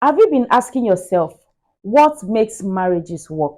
Have you been asking yourself, what makes marriages work?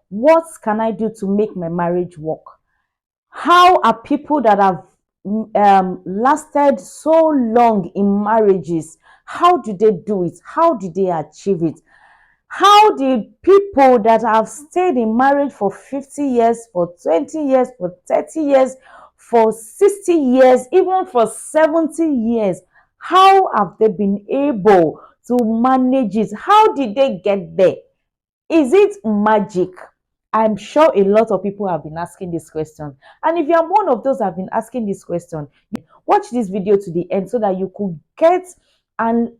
What can I do to make my marriage work? How are people that have lasted so long in marriages, how do they do it? How do they achieve it? How did people that have stayed in marriage for 50 years, for 20 years, for 30 years, for 60 years, even for 70 years, how have they been able to manage it? How did they get there? Is it magic? I'm sure a lot of people have been asking this question. And if you are one of those that have been asking this question, watch this video to the end so that you could get and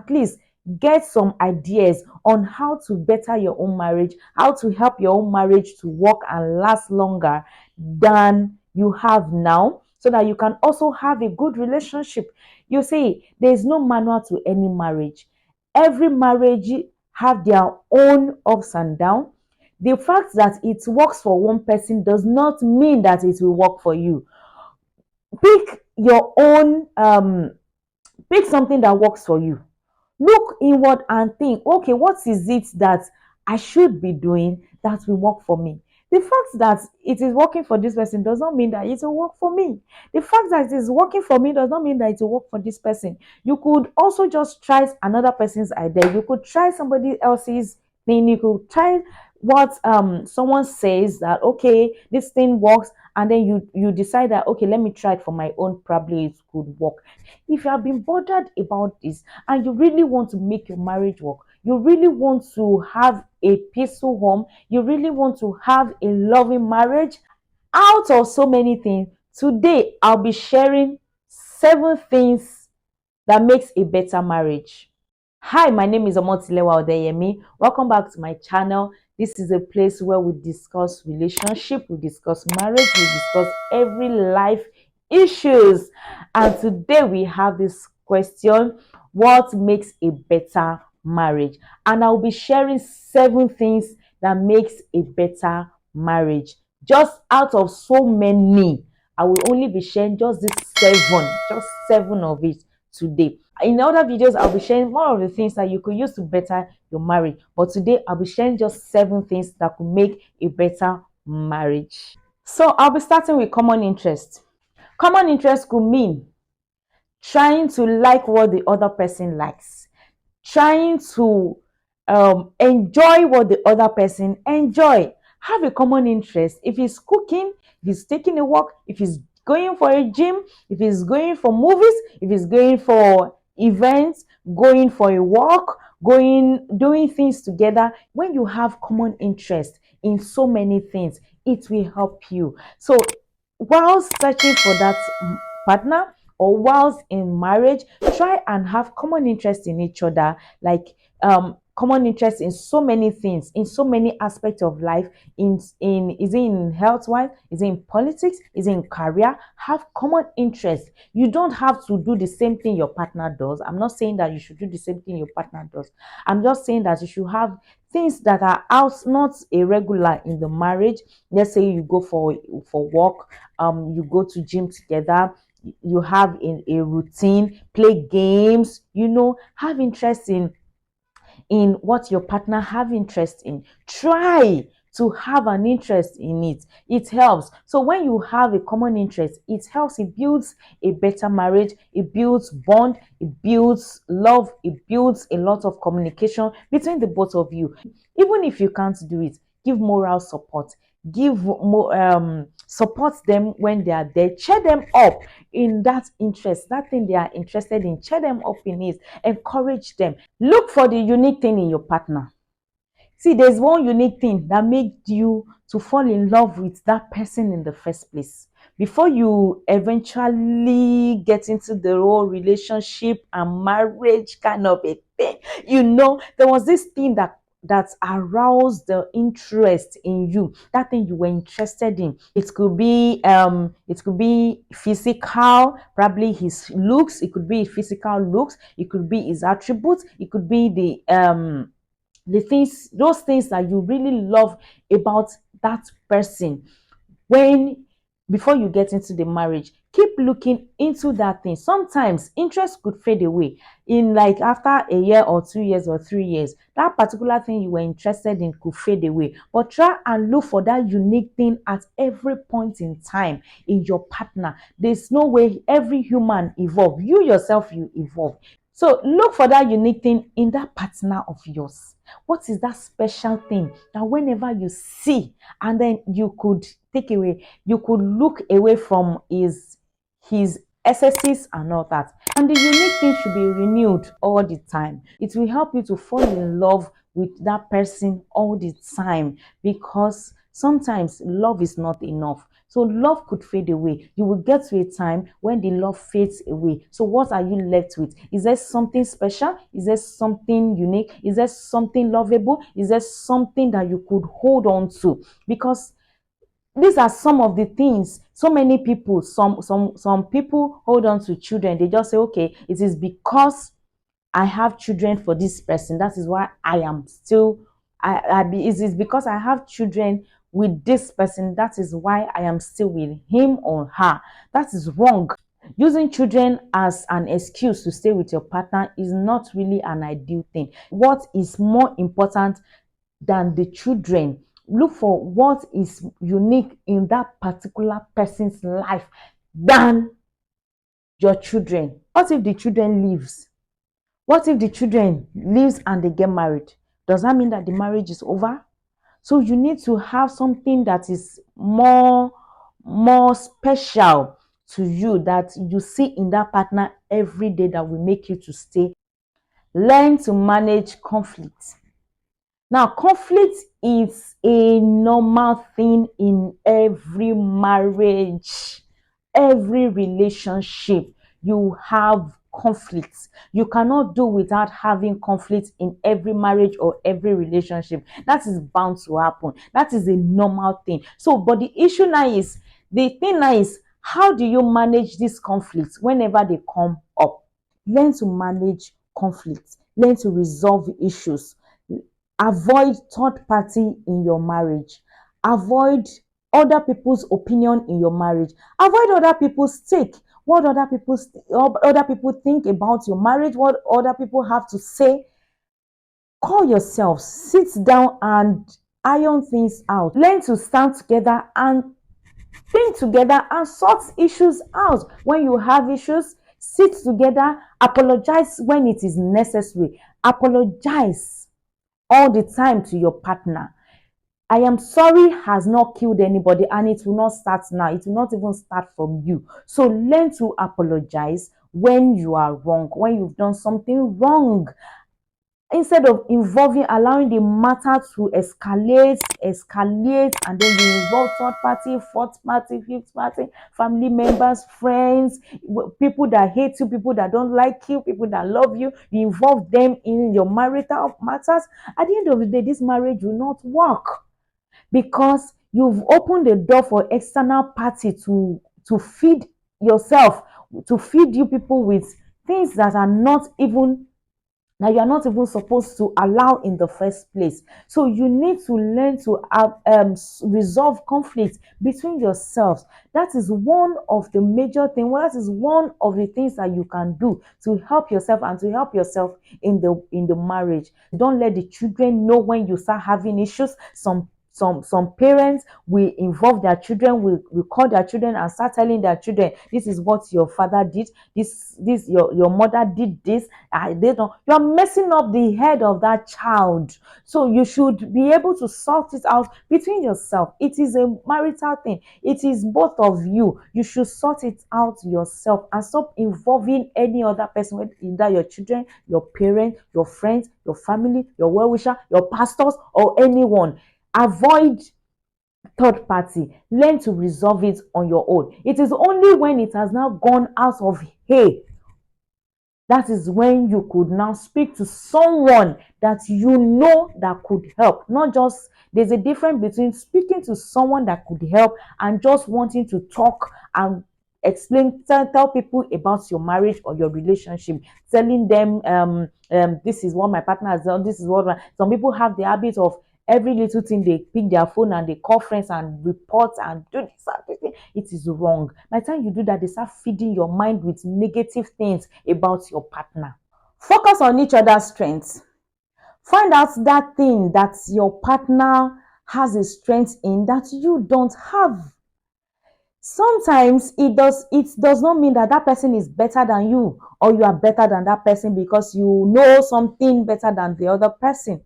please get some ideas on how to better your own marriage, how to help your own marriage to work and last longer than you have now, so that you can also have a good relationship. You see, there is no manual to any marriage. Every marriage have their own ups and downs. The fact that it works for one person does not mean that it will work for you. Pick your own pick something that works for you. Look inward and think, okay, what is it that I should be doing that will work for me? The fact that it is working for this person does not mean that it will work for me. The fact that it is working for me does not mean that it will work for this person. You could also just try another person's idea. You could try somebody else's thing. You could try what someone says that okay, this thing works, and then you decide that okay, let me try it for my own, probably it could work. If you have been bothered about this and you really want to make your marriage work, you really want to have a peaceful home, you really want to have a loving marriage, out of so many things, today I'll be sharing 7 things that makes a better marriage. Hi, my name is Omotilewa Odeyemi. Welcome back to my channel. This is a place where we discuss relationship, we discuss marriage, we discuss every life issues. And today we have this question: what makes a better marriage? And I'll be sharing 7 things that makes a better marriage. Just out of so many, I will only be sharing just seven of it today. In other videos, I'll be sharing more of the things that you could use to better your marriage. But today, I'll be sharing just 7 things that could make a better marriage. So I'll be starting with common interest. Common interest could mean trying to like what the other person likes, trying to enjoy what the other person enjoy. Have a common interest. If he's cooking, if he's taking a walk, if he's going for a gym, if he's going for movies, if he's going for events, going for a walk, going doing things together. When you have common interest in so many things, it will help you. So while searching for that partner, or whilst in marriage, try and have common interest in each other, like common interest in so many things, in so many aspects of life. In is it in health wise, is it in politics, is it in career? Have common interest. You don't have to do the same thing your partner does. I'm not saying that you should do the same thing your partner does. I'm just saying that you should have things that are out, not irregular in the marriage. Let's say you go for work, you go to gym together, you have a routine, play games, have interest in what your partner have interest in. Try to have an interest in it. It helps. So when you have a common interest, it helps. It builds a better marriage. It builds bond. It builds love. It builds a lot of communication between the both of you. Even if you can't do it, give moral support. Give more support them when they are there. Cheer them up in that interest, that thing they are interested in. Cheer them up in it. Encourage them. Look for the unique thing in your partner. See, there's one unique thing that made you to fall in love with that person in the first place. Before you eventually get into the whole relationship and marriage kind of a thing, there was this thing that aroused the interest in you, that thing you were interested in. It could be physical, probably his looks. It could be physical looks. It could be his attributes. It could be the things, those things that you really love about that person. When Before you get into the marriage, Keep looking into that thing. Sometimes interest could fade away in like after a year or 2 years or 3 years. That particular thing you were interested in could fade away. But try and look for that unique thing at every point in time in your partner. There's no way every human evolve. You yourself, you evolve. So look for that unique thing in that partner of yours. What is that special thing that whenever you see and then you could take away, you could look away from his excesses and all that. And the unique thing should be renewed all the time. It will help you to fall in love with that person all the time, because sometimes love is not enough. So love could fade away. You will get to a time when the love fades away. So what are you left with? Is there something special? Is there something unique? Is there something lovable? Is there something that you could hold on to? Because these are some of the things so many people, some people hold on to children. They just say, okay, it is because I have children for this person. That is why I am still, it is because I have children with this person. That is why I am still with him or her. That is wrong. Using children as an excuse to stay with your partner is not really an ideal thing. What is more important than the children? Look for what is unique in that particular person's life than your children. What if the children leaves? What if the children leaves and they get married? Does that mean that the marriage is over? So you need to have something that is more special to you, that you see in that partner every day, that will make you to stay. Learn to manage conflict. Now, conflict is a normal thing in every marriage, every relationship. You have conflicts. You cannot do without having conflict in every marriage or every relationship. That is bound to happen. That is a normal thing. So, but the thing now is, how do you manage these conflicts whenever they come up? Learn to manage conflicts. Learn to resolve issues. Avoid third party in your marriage. Avoid other people's opinion in your marriage. Avoid other people's take. What other people think about your marriage, what other people have to say. Call yourself, sit down and iron things out. Learn to stand together and think together and sort issues out. When you have issues, sit together, apologize when it is necessary. Apologize all the time to your partner. I am sorry has not killed anybody, and it will not start now. It will not even start from you. So learn to apologize when you are wrong, when you've done something wrong. Instead of allowing the matter to escalate, and then you involve third party, fourth party, fifth party, family members, friends, people that hate you, people that don't like you, people that love you. You involve them in your marital matters. At the end of the day, this marriage will not work, because you've opened the door for external party to feed yourself, to feed you people with things that you are not even supposed to allow in the first place. So you need to learn to resolve conflict between yourselves. That is one of the major things. Well, that is one of the things that you can do to help yourself and to help yourself in the marriage. Don't let the children know when you start having issues. Some parents will involve their children, will call their children and start telling their children, this is what your father did, this your mother did this. They don't, you are messing up the head of that child. So you should be able to sort it out between yourself. It is a marital thing. It is both of you. You should sort it out yourself and stop involving any other person, either your children, your parents, your friends, your family, your well-wisher, your pastors, or anyone. Avoid third party. Learn to resolve it on your own. It is only when it has now gone out of hey, that is when you could now speak to someone that you know that could help. Not just, there's a difference between speaking to someone that could help and just wanting to talk and tell people about your marriage or your relationship, telling them this is what my partner has done, this is what some people have the habit of every little thing they pick their phone and they call friends and report and do this and this. It is wrong. By the time you do that, they start feeding your mind with negative things about your partner. Focus on each other's strengths. Find out that thing that your partner has a strength in that you don't have. Sometimes it does not mean that that person is better than you, or you are better than that person because you know something better than the other person.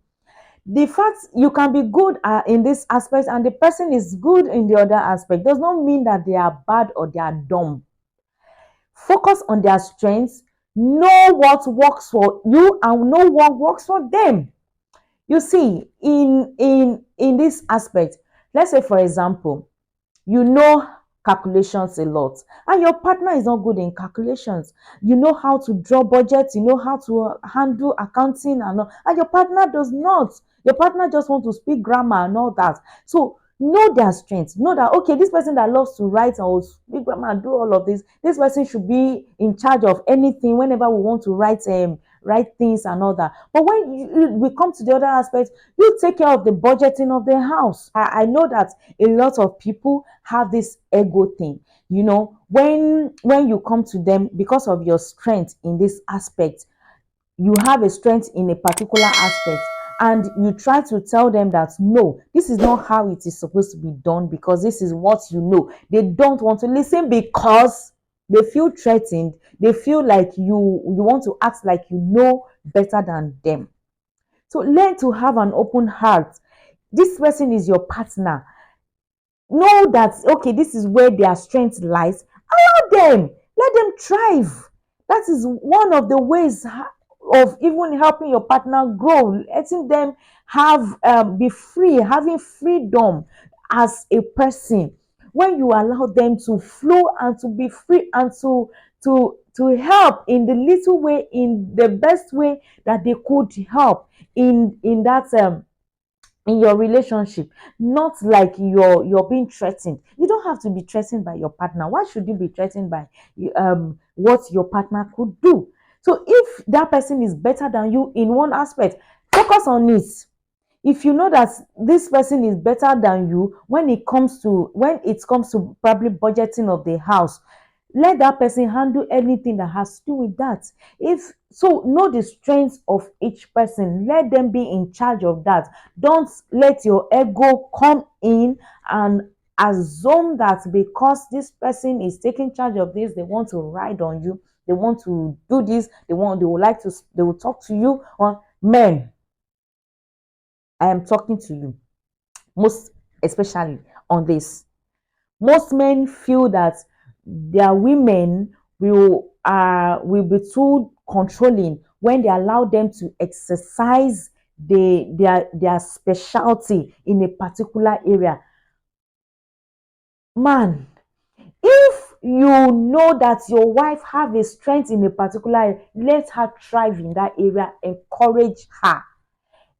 The fact you can be good in this aspect and the person is good in the other aspect does not mean that they are bad or they are dumb. Focus on their strengths, know what works for you and know what works for them. You see, in this aspect, let's say for example, you know calculations a lot and your partner is not good in calculations. You know how to draw budgets, you know how to handle accounting and all, and your partner does not. Your partner just want to speak grammar and all that. So know their strengths. Know that, okay, this person that loves to write or speak grammar and do all of this person should be in charge of anything whenever we want to write things and all that. But when we come to the other aspect, you take care of the budgeting of the house. I know that a lot of people have this ego thing. When you come to them because of your strength in this aspect, you have a strength in a particular aspect, and you try to tell them that no, this is not how it is supposed to be done because this is what you know. They don't want to listen because they feel threatened. They feel like you want to act like you know better than them. So learn to have an open heart. This person is your partner. Know that, okay, this is where their strength lies. Allow them, let them thrive. That is one of the ways of even helping your partner grow, letting them be free, having freedom as a person. When you allow them to flow and to be free and to help in the little way, in the best way that they could help in that in your relationship, not like you're being threatened. You don't have to be threatened by your partner. Why should you be threatened by what your partner could do? So if that person is better than you in one aspect, focus on it. If you know that this person is better than you when it comes to probably budgeting of the house, let that person handle anything that has to do with that. If so, know the strengths of each person, let them be in charge of that. Don't let your ego come in and assume that because this person is taking charge of this, they want to ride on you, they want to do this, they will talk to you. On men, I am talking to you, most especially on this. Most men feel that their women will be too controlling when they allow them to exercise their specialty in a particular area. Man, if you know that your wife have a strength in a particular area, let her thrive in that area.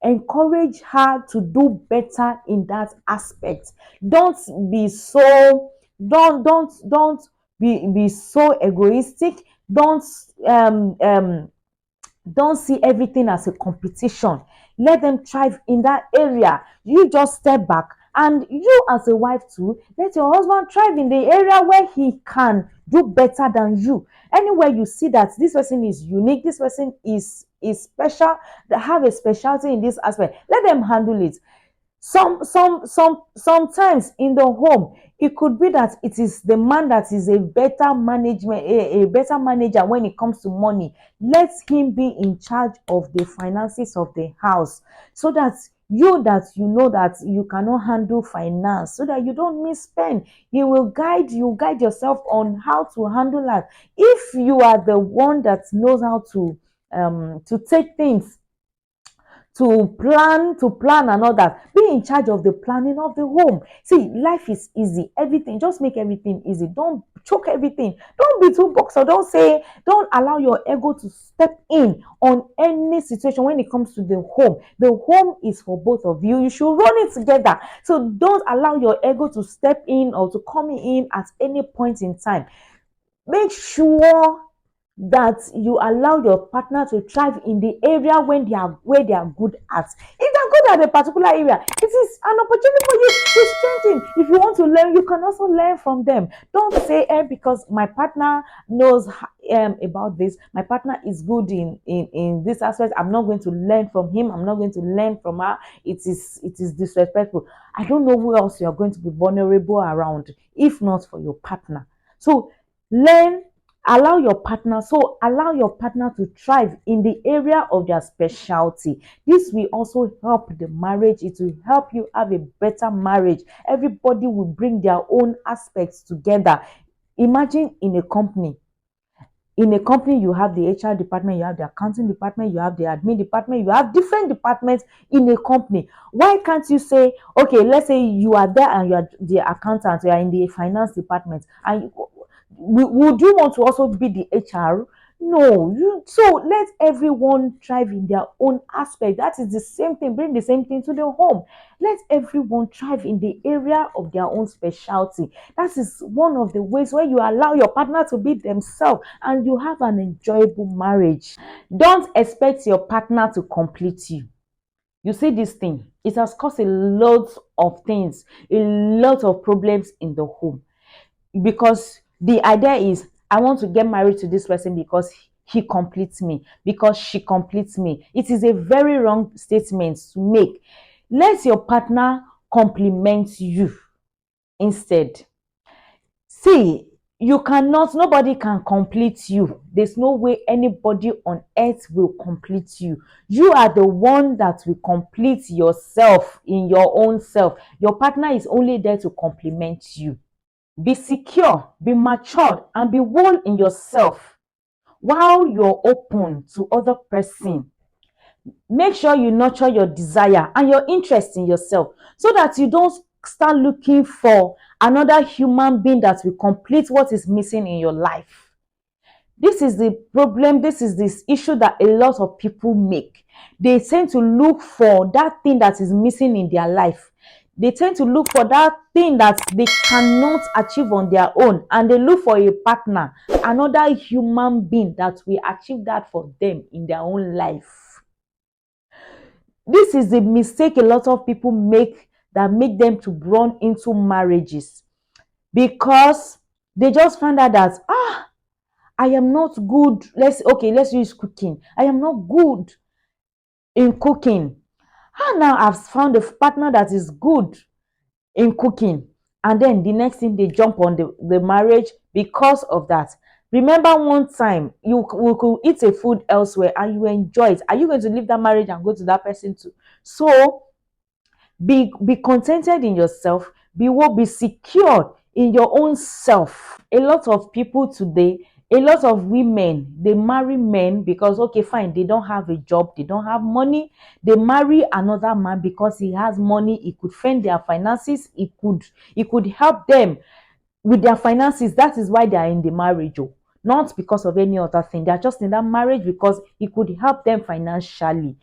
Encourage her to do better in that aspect. Don't be so don't be so egoistic. don't um um don't see everything as a competition. Let them thrive in that area. You just step back, and you as a wife too, let your husband thrive in the area where he can do better than you. Anywhere you see that this person is unique, this person is special, that have a specialty in this aspect, let them handle it. Sometimes in the home, it could be that it is the man that is a better manager when it comes to money. Let him be in charge of the finances of the house, so that you know that you cannot handle finance, so that you don't misspend. Guide yourself on how to handle that. If you are the one that knows how to take things, to plan and all that, be in charge of the planning of the home. See, life is easy. Everything, just make everything easy. Don't choke everything. Don't be too boxer. Don't allow your ego to step in on any situation. When it comes to the home is for both of you. You should run it together. So don't allow your ego to step in or to come in at any point in time. Make sure that you allow your partner to thrive in the area when they are where they are good at. If they're good at a particular area, it is an opportunity for you to strengthen. If you want to learn, you can also learn from them. Don't say, because my partner knows about this, my partner is good in this aspect, I'm not going to learn from him, I'm not going to learn from her. It is disrespectful. I don't know who else you are going to be vulnerable around if not for your partner. So learn, allow your partner to thrive in the area of their specialty. This will also help the marriage. It will help you have a better marriage. Everybody will bring their own aspects together. Imagine in a company you have the HR department, you have the accounting department, you have the admin department, you have different departments in a company. Why can't you say, okay, let's say you are there and you are the accountant, you are in the finance department, and would you want to also be the HR? No. So let everyone thrive in their own aspect. That is the same thing. Bring the same thing to the home. Let everyone thrive in the area of their own specialty. That is one of the ways where you allow your partner to be themselves and you have an enjoyable marriage. Don't expect your partner to complete you. You see this thing, it has caused a lot of things, a lot of problems in the home, because the idea is, I want to get married to this person because he completes me, because she completes me. It is a very wrong statement to make. Let your partner compliment you instead. See, nobody can complete you. There's no way anybody on earth will complete you. You are the one that will complete yourself in your own self. Your partner is only there to compliment you. Be secure, be matured, and be whole in yourself while you're open to other person. Make sure you nurture your desire and your interest in yourself so that you don't start looking for another human being that will complete what is missing in your life. This is the problem. This is this issue that a lot of people make. They tend to look for that thing that is missing in their life. They tend to look for that thing that they cannot achieve on their own, and they look for a partner, another human being that will achieve that for them in their own life. This is the mistake a lot of people make, that make them to run into marriages, because they just find out that I am not good. Let's use cooking. I am not good in cooking. And now I've found a partner that is good in cooking. And then the next thing, they jump on the marriage because of that. Remember one time you could eat a food elsewhere and you enjoy it. Are you going to leave that marriage and go to that person too? So be contented in yourself, be secure in your own self. A lot of people today, a lot of women, they marry men because, okay, fine, they don't have a job, they don't have money. They marry another man because he has money, he could fend their finances, he could help them with their finances. That is why they are in the marriage. Not because of any other thing. They are just in that marriage because he could help them financially.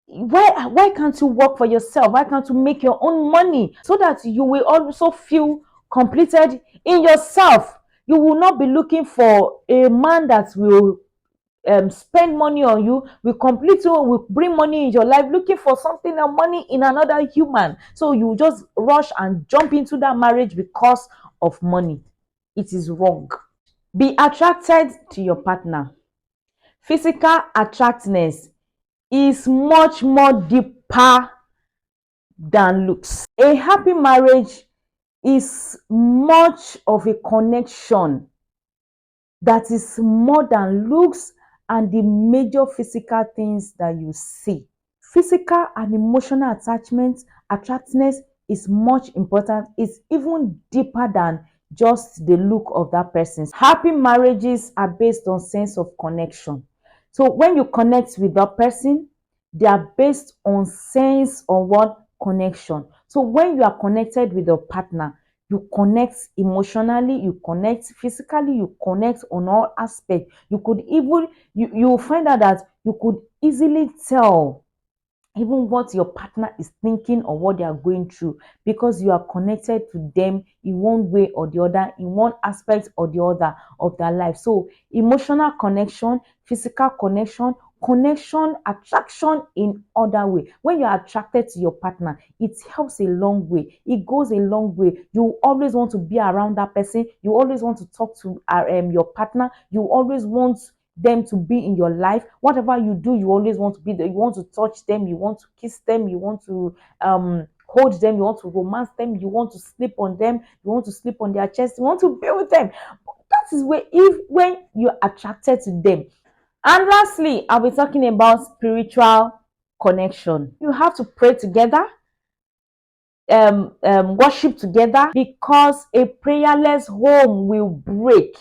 Why can't you work for yourself? Why can't you make your own money so that you will also feel completed in yourself? You will not be looking for a man that will spend money on you, will complete you, will bring money in your life, looking for something or money in another human. So you just rush and jump into that marriage because of money. It is wrong. Be attracted to your partner. Physical attractiveness is much more deeper than looks. A happy marriage is much of a connection that is more than looks and the major physical things that you see. Physical and emotional attractiveness is much important. It's even deeper than just the look of that person. Happy marriages are based on sense of connection. So when you connect with that person, they are based on sense of what? Connection. So when you are connected with your partner, you connect emotionally, you connect physically, you connect on all aspects. You could even you find out that you could easily tell even what your partner is thinking or what they are going through, because you are connected to them in one way or the other, in one aspect or the other of their life. So emotional connection, physical connection, connection, attraction in other way. When you are attracted to your partner, it helps a long way. It goes a long way. You always want to be around that person. You always want to talk to your partner. You always want them to be in your life. Whatever you do, you always want to be there. You want to touch them, you want to kiss them, you want to hold them, you want to romance them, you want to sleep on them, you want to sleep on their chest, you want to be with them. That is where, if when you're attracted to them. And lastly, I'll be talking about spiritual connection. You have to pray together, worship together, because a prayerless home will break.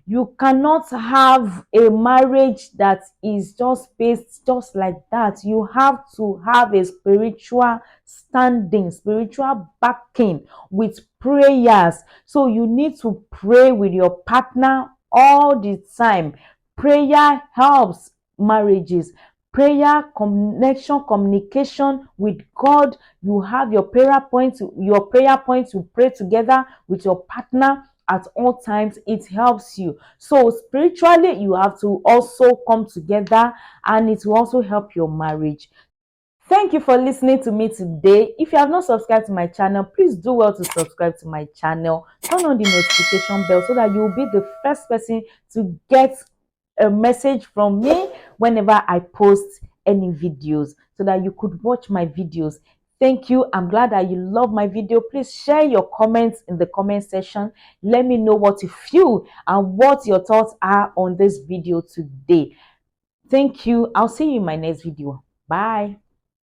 You cannot have a marriage that is just based just like that. You have to have a spiritual standing, spiritual backing with prayers. So you need to pray with your partner all the time. Prayer helps marriages. Prayer, connection, communication with God. You have your prayer points. You pray together with your partner at all times. It helps you. So spiritually, you have to also come together, and it will also help your marriage. Thank you for listening to me today. If you have not subscribed to my channel, please do well to subscribe to my channel. Turn on the notification bell so that you will be the first person to get a message from me whenever I post any videos, so that you could watch my videos. Thank you. I'm glad that you love my video. Please share your comments in the comment section. Let me know what you feel and what your thoughts are on this video today. Thank you. I'll see you in my next video. Bye.